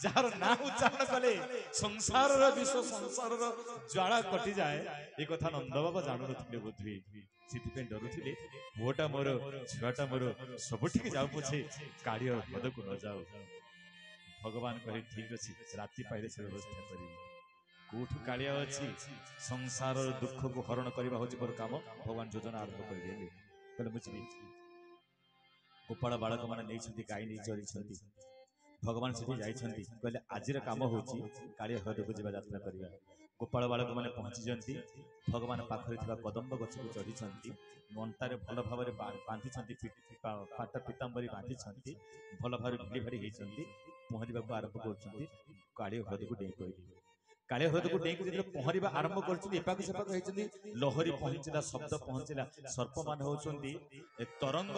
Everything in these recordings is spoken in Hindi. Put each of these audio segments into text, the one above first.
जार ना उच्चारण कले संसार विष संसार ज्वाला कटि जाए एक कथा नंद बाबा जानू नथिले बोधि सिथि डरुथिले पुओटा मोर छुआटा मोर सबुठिक जाऊ पछे कालिया पद को न जाऊ भगवान कहे ठीक अच्छे राति पाइले से व्यवस्था करी कोठु कालिया अच्छी संसार दुख को हरण करने हूँ मोर काम भगवान योजना आरंभ करदेले कहले मुझे गोपाल बालक मैंने नहीं गाई नहीं चरी भगवान से कहले आज काम हूँ कालिया हृदय को जावा यात्रा करवा गोपाल बालक मैंने पहुंची भगवान पाखरे कदम्ब गछ को चढ़ी मंटारे भल भाव बांधी पाट पीतांबरी बांधी भल भाव भिड़ी भाड़ी होती पहरवा आरंभ कर कालिया हृदय को डेई पड़े कालिया हृदय को डेई पहरवा आरंभ कर लहरी पहुंचला शब्द पहुंचला सर्प मान होती तरंग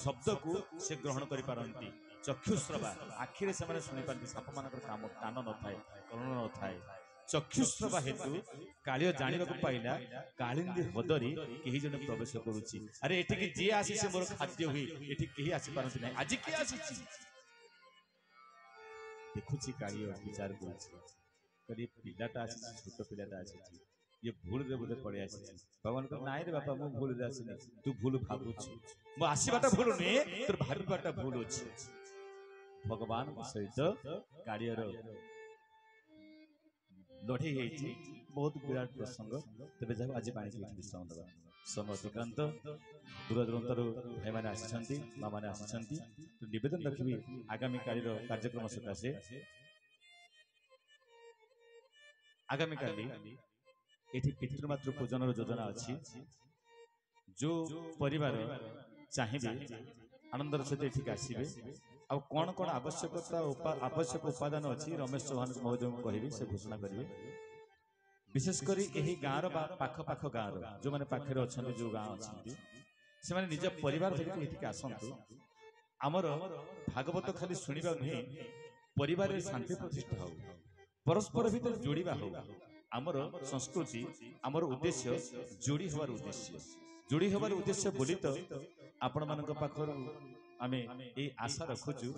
शब्द को से ग्रहण कर पारती चक्षुश्रवा आखिरे से शुणी पारती साप मान काम कान न थाए कर्ण न थाए चक्षुश्रवा हेतु कालिया जाना पाइला कालिंदी हृदय कहीं जन प्रवेश करुच्ची अरे एटिकी जी आसी से मोर खाद्य हुई एटी कहीं आसी पारती नहीं आज किए आसी देखुची कालिया विचार कर पिलाटा छोट पिलाटा आसी ये भूल रे बोले पड़े आसी भगवान को नाई रे बापा मु भूल रे आसी तू भूल भाबुछ मो आसीबाटा भूल ने तोर भाबीबाटा भूल अछि भगवान सहित कालियर लड़े बहुत विराट प्रसंग तेज जाओ आज पानी की विश्राम दबा समय अतिक्रांत दूर दूरांतर भाई मैंने आसी माँ मैंने आसी तो निवेदन रखी आगामी काली कार्यक्रम सकाशे आगामी काली ये पितृमातृ पूजन योजना अच्छी जो परिवार चाहिए आनंदर सहित ये आसवे आ कौन कौन आवश्यकता आवश्यक उपादान अच्छी रमेश चौहान महोदय को कहि से घोषणा करेंगे विशेषकर यही गाँव पाख पाख गाँव जो मैंने पाखे अच्छा जो गाँव अच्छी से मैंने निज परिवार धरिक आसतु आमर भागवत खाली शुणा नुहे परिवार शांति प्रतिष्ठा हो परस्पर भीतर जोड़ा हो आमर संस्कृति आमर उद्देश्य जोड़ी हबार उद्देश्य जोड़ी हबार उद्देश्य बोली तो आपण मान पाखर आम ये आशा रखुचु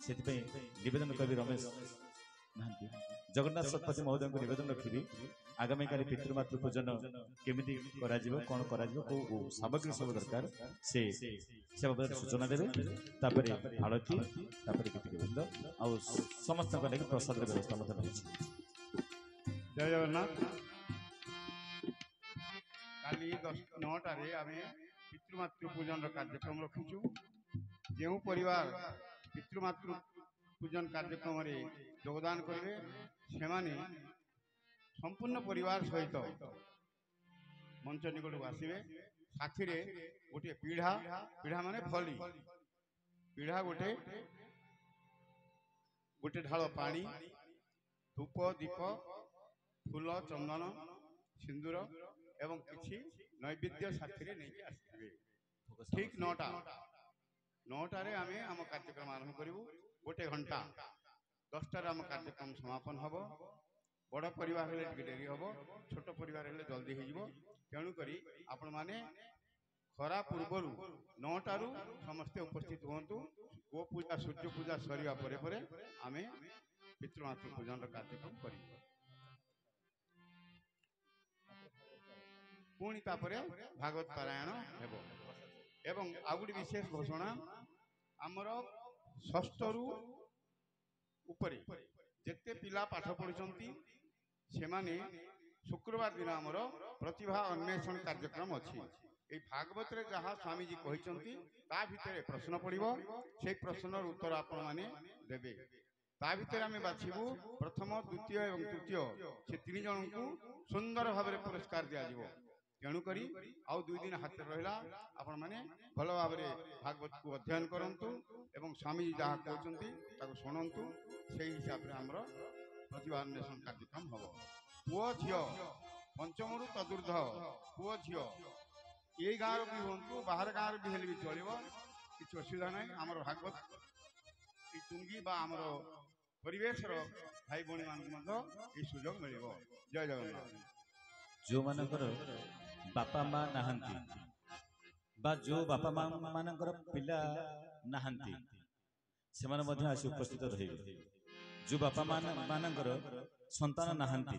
से निवेदन कवि रमेश जगन्नाथ शतपथी महोदय को निवेदन रखी आगामी काली पितृमातृ पूजन केमिति कौन सामग्री सब दरकार से बाबद सूचना देवे आरती गीतगोविंद आ समस्त प्रसाद व्यवस्था रही जय जगन्नाथ काली 9टारे आम पितृमातृ पूजन कार्यक्रम रखीचु जो परिवार पितृमातृ पूजन कार्यक्रम योगदान करेंगे से संपूर्ण परिवार सहित मंच निकट को आसवे साथी गोटे पीढ़ा पीढ़ा माने फली पीढ़ा गोटे गोटे ढाल पानी धूप दीप फूल चंदन सिंदूर एवं किसी नैवेद्य साथी नहीं आसवे ठीक 9टारे आम आम कार्यक्रम आरंभ करूँ गोटे घंटा 10टार आम कार्यक्रम समापन हम बड़ परिवार डेरी हम छोट परिवार जल्दी हो तेणुक आपण मैंने खरा पूर्वर 9टारू समस्ते उपस्थित हूँ गो पूजा सूर्य पूजा सरिया परे आम पितृमातृ पूजन कार्यक्रम कर पुणी भागवत पारायण हेब एवं आ गोटे विशेष घोषणा आमर 6 रु ऊपर जिते पिला पाठ पढ़ुंट से शुक्रवार दिन आमर प्रतिभा अन्वेषण कार्यक्रम अच्छी ये भागवत रे जहाँ स्वामीजी कहते ता भितर प्रश्न पड़ो से प्रश्नर उत्तर आपण मैंने देवे ता भितर आम बाछबू प्रथम द्वितीय एवं तृतीय से 3 जन को सुंदर भाव पुरस्कार दिज्व तेणुक आउ 2 दिन हाथ रहा आपण मैंने भल भाव भागवत को अध्ययन करंतु एवं स्वामी जहाँ कहते शुणु से हिसाब से आमर प्रतिभान्वेषण कार्यक्रम हम पुओ झी पंचम रु चतुर्थ पुओ झी ये गाँव भी हूँ बाहर गाँव भी हेल्ले भी चलो किसी असुविधा ना आमर भागवत टुंगी आमर परिवेश भाई भाई मान सुजोग मिल जय जगन्नाथ जो मानकर बापा माँ नहांती बा जो बापा माँ मानकर पिला नहांती से आसी उपस्थित रहे जो बापा मानकर संतान नाहांती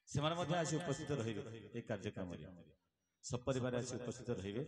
से आसी उपस्थित रहिबे ए कार्यक्रम सपरिवार आसी उपस्थित रहिबे